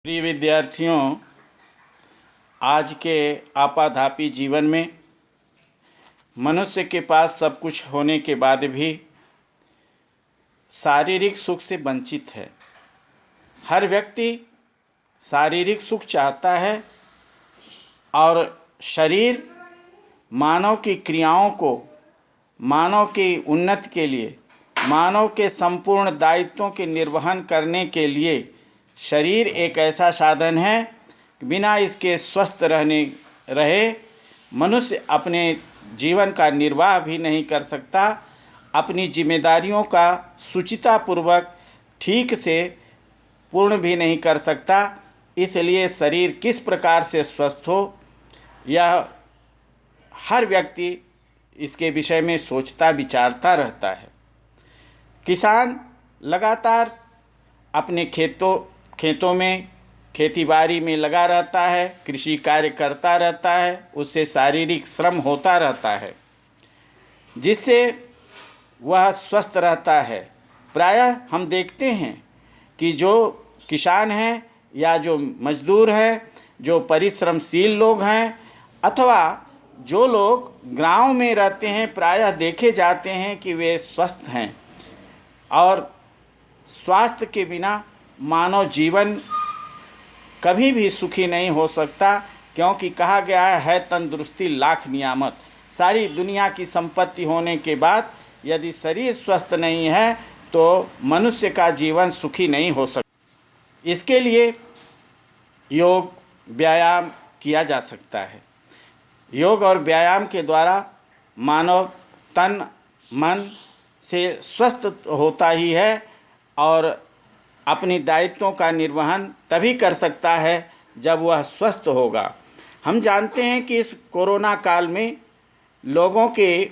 प्रिय विद्यार्थियों, आज के आपाधापी जीवन में मनुष्य के पास सब कुछ होने के बाद भी शारीरिक सुख से वंचित है। हर व्यक्ति शारीरिक सुख चाहता है और शरीर मानव की क्रियाओं को, मानव की उन्नति के लिए, मानव के संपूर्ण दायित्वों के निर्वहन करने के लिए शरीर एक ऐसा साधन है कि बिना इसके स्वस्थ रहे मनुष्य अपने जीवन का निर्वाह भी नहीं कर सकता, अपनी जिम्मेदारियों का सुचितापूर्वक ठीक से पूर्ण भी नहीं कर सकता। इसलिए शरीर किस प्रकार से स्वस्थ हो, यह हर व्यक्ति इसके विषय में सोचता विचारता रहता है। किसान लगातार अपने खेतों में, खेतीबाड़ी में लगा रहता है, कृषि कार्य करता रहता है, उससे शारीरिक श्रम होता रहता है जिससे वह स्वस्थ रहता है। प्रायः हम देखते हैं कि जो किसान हैं या जो मजदूर हैं, जो परिश्रमशील लोग हैं अथवा जो लोग गांव में रहते हैं, प्रायः देखे जाते हैं कि वे स्वस्थ हैं। और स्वास्थ्य के बिना मानव जीवन कभी भी सुखी नहीं हो सकता, क्योंकि कहा गया है तंदुरुस्ती लाख नियामत। सारी दुनिया की संपत्ति होने के बाद यदि शरीर स्वस्थ नहीं है तो मनुष्य का जीवन सुखी नहीं हो सकता। इसके लिए योग व्यायाम किया जा सकता है। योग और व्यायाम के द्वारा मानव तन मन से स्वस्थ होता ही है और अपनी दायित्वों का निर्वहन तभी कर सकता है जब वह स्वस्थ होगा। हम जानते हैं कि इस कोरोना काल में लोगों के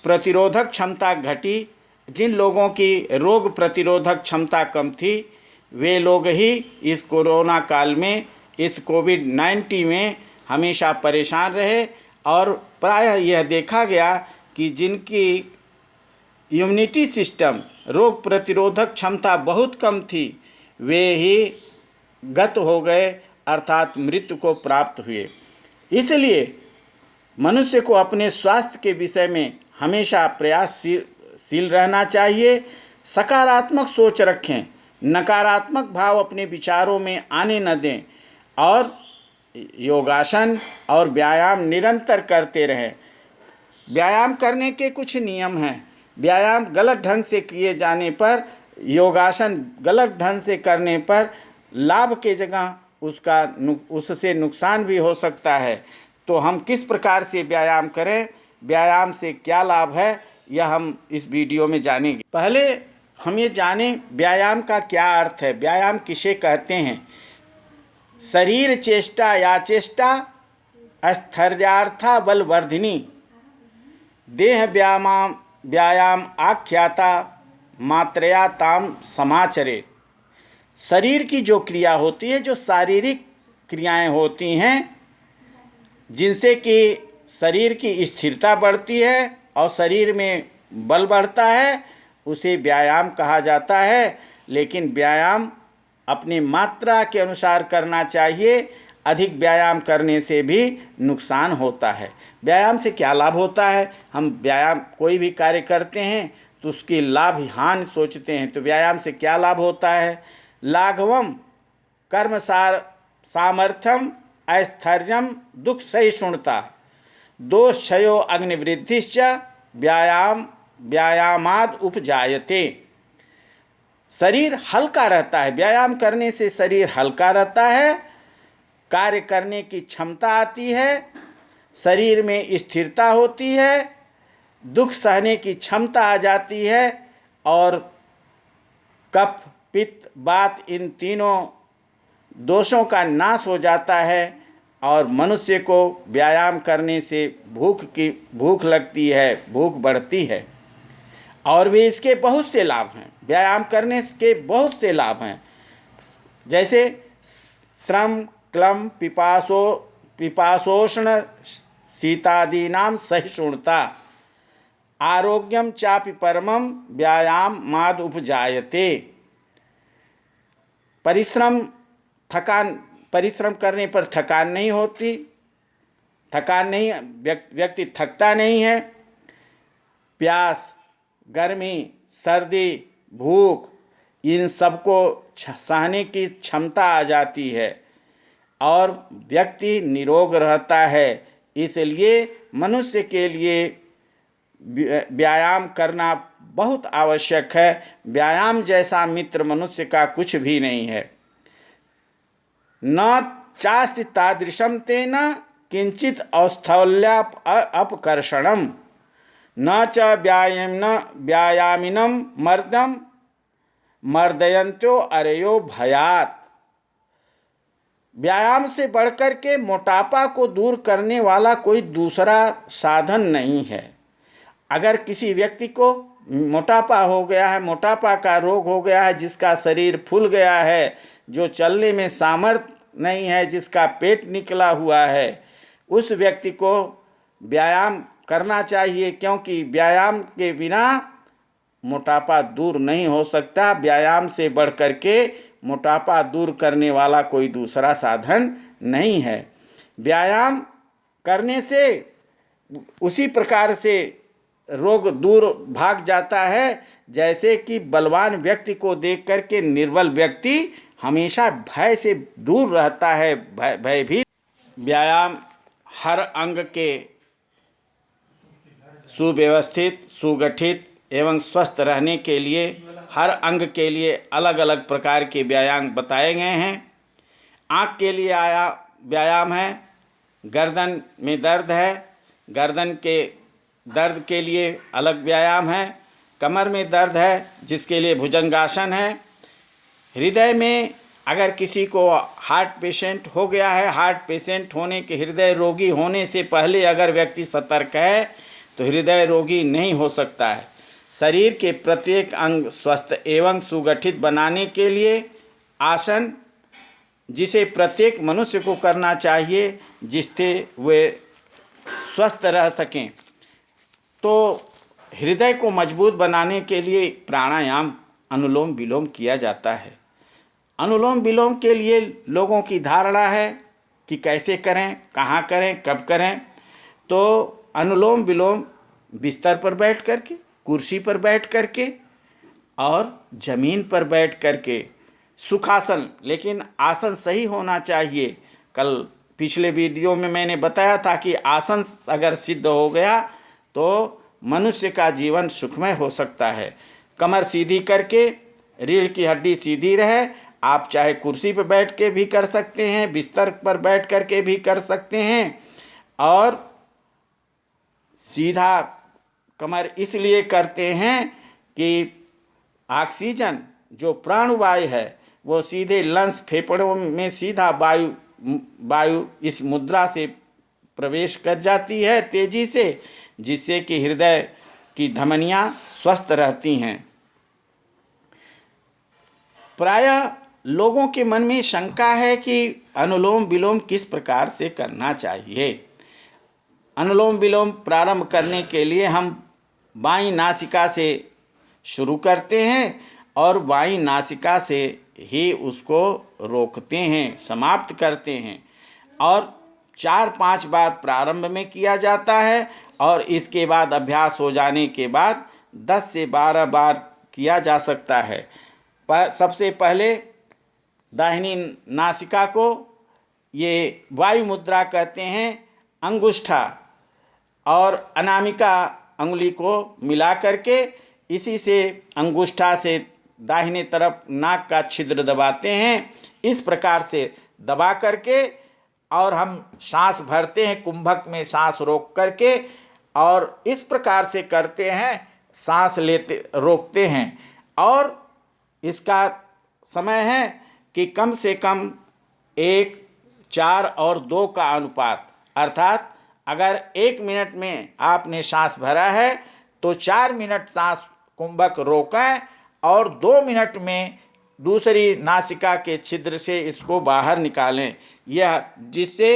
प्रतिरोधक क्षमता घटी। जिन लोगों की रोग प्रतिरोधक क्षमता कम थी, वे लोग ही इस कोरोना काल में, इस कोविड-19 में हमेशा परेशान रहे। और प्रायः यह देखा गया कि जिनकी इम्यूनिटी सिस्टम, रोग प्रतिरोधक क्षमता बहुत कम थी, वे ही गत हो गए, अर्थात मृत्यु को प्राप्त हुए। इसलिए मनुष्य को अपने स्वास्थ्य के विषय में हमेशा प्रयासशील रहना चाहिए। सकारात्मक सोच रखें, नकारात्मक भाव अपने विचारों में आने न दें और योगासन और व्यायाम निरंतर करते रहें। व्यायाम करने के कुछ नियम हैं। व्यायाम गलत ढंग से किए जाने पर, योगासन गलत ढंग से करने पर लाभ के जगह उससे नुकसान भी हो सकता है। तो हम किस प्रकार से व्यायाम करें, व्यायाम से क्या लाभ है, यह हम इस वीडियो में जानेंगे। पहले हम ये जानें व्यायाम का क्या अर्थ है। व्यायाम किसे कहते हैं? शरीर चेष्टा या चेष्टा स्थैर्यार्था बलवर्धिनी देह व्यायाम आख्याता मात्रया ताम समाचरे। शरीर की जो क्रिया होती है, जो शारीरिक क्रियाएं होती हैं, जिनसे कि शरीर की स्थिरता बढ़ती है और शरीर में बल बढ़ता है, उसे व्यायाम कहा जाता है। लेकिन व्यायाम अपनी मात्रा के अनुसार करना चाहिए। अधिक व्यायाम करने से भी नुकसान होता है। व्यायाम से क्या लाभ होता है? हम व्यायाम कोई भी कार्य करते हैं तो उसकी लाभ हानि सोचते हैं। तो व्यायाम से क्या लाभ होता है? लाघवम कर्म सामर्थ्यम ऐस्थैर्यम दुख सहिष्णुता दोषयो अग्निवृद्धिश्च व्यायामाद उपजायते। शरीर हल्का रहता है। व्यायाम करने से शरीर हल्का रहता है, कार्य करने की क्षमता आती है, शरीर में स्थिरता होती है, दुख सहने की क्षमता आ जाती है और कफ पित्त वात इन तीनों दोषों का नाश हो जाता है। और मनुष्य को व्यायाम करने से भूख लगती है, भूख बढ़ती है। और भी इसके बहुत से लाभ हैं। व्यायाम करने के बहुत से लाभ हैं, जैसे श्रम क्लम पिपासोष्ण शीतादीनां सहिष्णुता आरोग्यम चापि परमम व्यायाम माद उपजायते। परिश्रम थकान, परिश्रम करने पर थकान नहीं होती, थकान नहीं, व्यक्ति थकता नहीं है। प्यास, गर्मी, सर्दी, भूख, इन सबको सहने की क्षमता आ जाती है और व्यक्ति निरोग रहता है। इसलिए मनुष्य के लिए व्यायाम करना बहुत आवश्यक है। व्यायाम जैसा मित्र मनुष्य का कुछ भी नहीं है। न चास्ति तादृशम तेन किंचित औस्थौल्याप अपकर्षणम न च व्यायामिनम मर्दम मर्दयन्त्यो अरयो भयात। व्यायाम से बढ़कर के मोटापा को दूर करने वाला कोई दूसरा साधन नहीं है। अगर किसी व्यक्ति को मोटापा हो गया है, मोटापा का रोग हो गया है, जिसका शरीर फूल गया है, जो चलने में सामर्थ्य नहीं है, जिसका पेट निकला हुआ है, उस व्यक्ति को व्यायाम करना चाहिए, क्योंकि व्यायाम के बिना मोटापा दूर नहीं हो सकता। व्यायाम से बढ़ कर के मोटापा दूर करने वाला कोई दूसरा साधन नहीं है। व्यायाम करने से उसी प्रकार से रोग दूर भाग जाता है जैसे कि बलवान व्यक्ति को देख कर के निर्बल व्यक्ति हमेशा भय से दूर रहता है, भयभीत। व्यायाम हर अंग के सुव्यवस्थित, सुगठित एवं स्वस्थ रहने के लिए हर अंग के लिए अलग अलग प्रकार के व्यायाम बताए गए हैं। आँख के लिए व्यायाम है, गर्दन में दर्द है, गर्दन के दर्द के लिए अलग व्यायाम है, कमर में दर्द है जिसके लिए भुजंगासन है। हृदय में अगर किसी को हार्ट पेशेंट हो गया है, हार्ट पेशेंट होने के, हृदय रोगी होने से पहले अगर व्यक्ति सतर्क है तो हृदय रोगी नहीं हो सकता है। शरीर के प्रत्येक अंग स्वस्थ एवं सुगठित बनाने के लिए आसन, जिसे प्रत्येक मनुष्य को करना चाहिए जिससे वे स्वस्थ रह सकें। तो हृदय को मजबूत बनाने के लिए प्राणायाम, अनुलोम विलोम किया जाता है। अनुलोम विलोम के लिए लोगों की धारणा है कि कैसे करें, कहाँ करें, कब करें। तो अनुलोम विलोम बिस्तर पर बैठ करके, कुर्सी पर बैठ करके और ज़मीन पर बैठ करके, सुखासन, लेकिन आसन सही होना चाहिए। कल पिछले वीडियो में मैंने बताया था कि आसन अगर सिद्ध हो गया तो मनुष्य का जीवन सुखमय हो सकता है। कमर सीधी करके, रीढ़ की हड्डी सीधी रहे। आप चाहे कुर्सी पर बैठ के भी कर सकते हैं, बिस्तर पर बैठ कर के भी कर सकते हैं। और सीधा कमर इसलिए करते हैं कि ऑक्सीजन जो प्राणवायु है वो सीधे लंग्स, फेफड़ों में सीधा वायु इस मुद्रा से प्रवेश कर जाती है तेजी से, जिससे कि हृदय की धमनियाँ स्वस्थ रहती हैं। प्रायः लोगों के मन में शंका है कि अनुलोम विलोम किस प्रकार से करना चाहिए। अनुलोम विलोम प्रारंभ करने के लिए हम बाईं नासिका से शुरू करते हैं और बाईं नासिका से ही उसको रोकते हैं, समाप्त करते हैं। और 4-5 बार प्रारंभ में किया जाता है और इसके बाद अभ्यास हो जाने के बाद 10 से 12 बार किया जा सकता है। सबसे पहले दाहिनी नासिका को ये वायु मुद्रा कहते हैं। अंगुष्ठा और अनामिका अंगुली को मिला करके इसी से अंगुष्ठा से दाहिने तरफ नाक का छिद्र दबाते हैं। इस प्रकार से दबा करके और हम सांस भरते हैं, कुंभक में सांस रोक करके, और इस प्रकार से करते हैं, सांस लेते रोकते हैं। और इसका समय है कि कम से कम 1, 4 और 2 का अनुपात, अर्थात अगर 1 मिनट में आपने सांस भरा है तो 4 मिनट सांस कुंभक रोकें और 2 मिनट में दूसरी नासिका के छिद्र से इसको बाहर निकालें। यह जिससे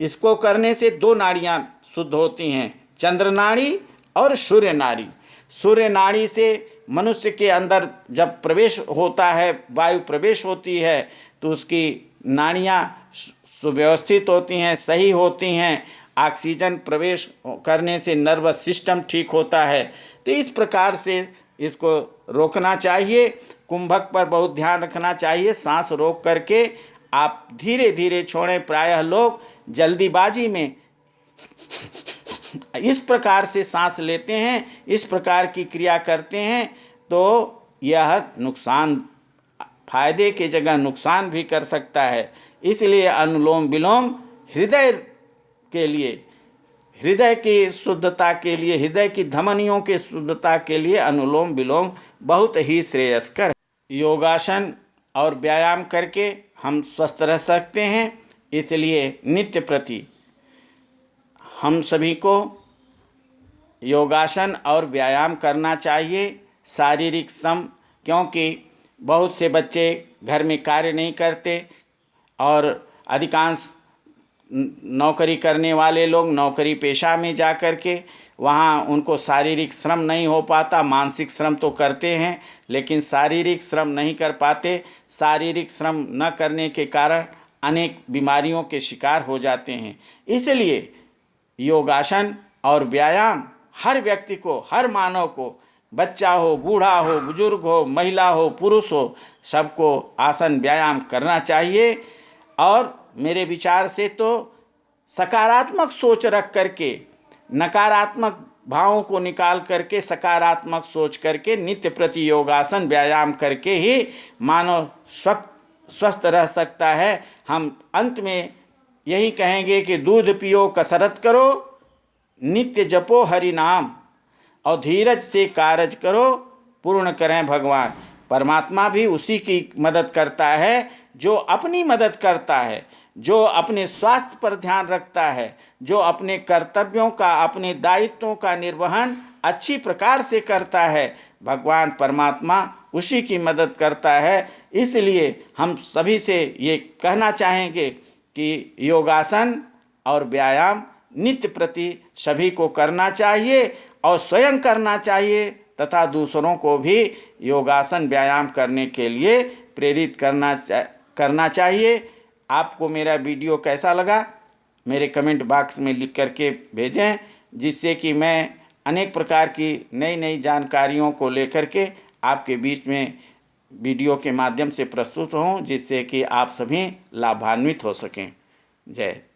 इसको करने से 2 नाड़ियाँ शुद्ध होती हैं, चंद्र नाड़ी और सूर्य नाड़ी। सूर्य नाड़ी से मनुष्य के अंदर जब प्रवेश होता है, वायु प्रवेश होती है, तो उसकी नाड़ियाँ सुव्यवस्थित होती हैं, सही होती हैं। ऑक्सीजन प्रवेश करने से नर्वस सिस्टम ठीक होता है। तो इस प्रकार से इसको रोकना चाहिए। कुंभक पर बहुत ध्यान रखना चाहिए। सांस रोक करके आप धीरे धीरे छोड़ें। प्रायः लोग जल्दीबाजी में इस प्रकार से सांस लेते हैं, इस प्रकार की क्रिया करते हैं, तो यह नुकसान, फायदे की जगह नुकसान भी कर सकता है। इसलिए अनुलोम विलोम हृदय के लिए, हृदय की शुद्धता के लिए, हृदय की धमनियों की शुद्धता के लिए अनुलोम विलोम बहुत ही श्रेयस्कर है। योगासन और व्यायाम करके हम स्वस्थ रह सकते हैं। इसलिए नित्य प्रति हम सभी को योगासन और व्यायाम करना चाहिए, शारीरिक श्रम, क्योंकि बहुत से बच्चे घर में कार्य नहीं करते और अधिकांश नौकरी करने वाले लोग नौकरी पेशा में जा कर के वहाँ उनको शारीरिक श्रम नहीं हो पाता। मानसिक श्रम तो करते हैं लेकिन शारीरिक श्रम नहीं कर पाते। शारीरिक श्रम न करने के कारण अनेक बीमारियों के शिकार हो जाते हैं। इसलिए योगासन और व्यायाम हर व्यक्ति को, हर मानव को, बच्चा हो, बूढ़ा हो, बुजुर्ग हो, महिला हो, पुरुष हो, सबको आसन व्यायाम करना चाहिए। और मेरे विचार से तो सकारात्मक सोच रख करके, नकारात्मक भावों को निकाल करके सकारात्मक सोच करके नित्य प्रति योगासन व्यायाम करके ही मानव स्वस्थ रह सकता है। हम अंत में यही कहेंगे कि दूध पियो, कसरत करो, नित्य जपो हरि नाम, और धीरज से कारज करो, पूर्ण करें भगवान। परमात्मा भी उसी की मदद करता है जो अपनी मदद करता है, जो अपने स्वास्थ्य पर ध्यान रखता है, जो अपने कर्तव्यों का, अपने दायित्वों का निर्वहन अच्छी प्रकार से करता है। भगवान परमात्मा उसी की मदद करता है। इसलिए हम सभी से ये कहना चाहेंगे कि योगासन और व्यायाम नित्य प्रति सभी को करना चाहिए और स्वयं करना चाहिए तथा दूसरों को भी योगासन व्यायाम करने के लिए प्रेरित करना चाहिए। आपको मेरा वीडियो कैसा लगा मेरे कमेंट बॉक्स में लिख करके भेजें, जिससे कि मैं अनेक प्रकार की नई नई जानकारियों को लेकर के आपके बीच में वीडियो के माध्यम से प्रस्तुत हों, जिससे कि आप सभी लाभान्वित हो सकें। जय।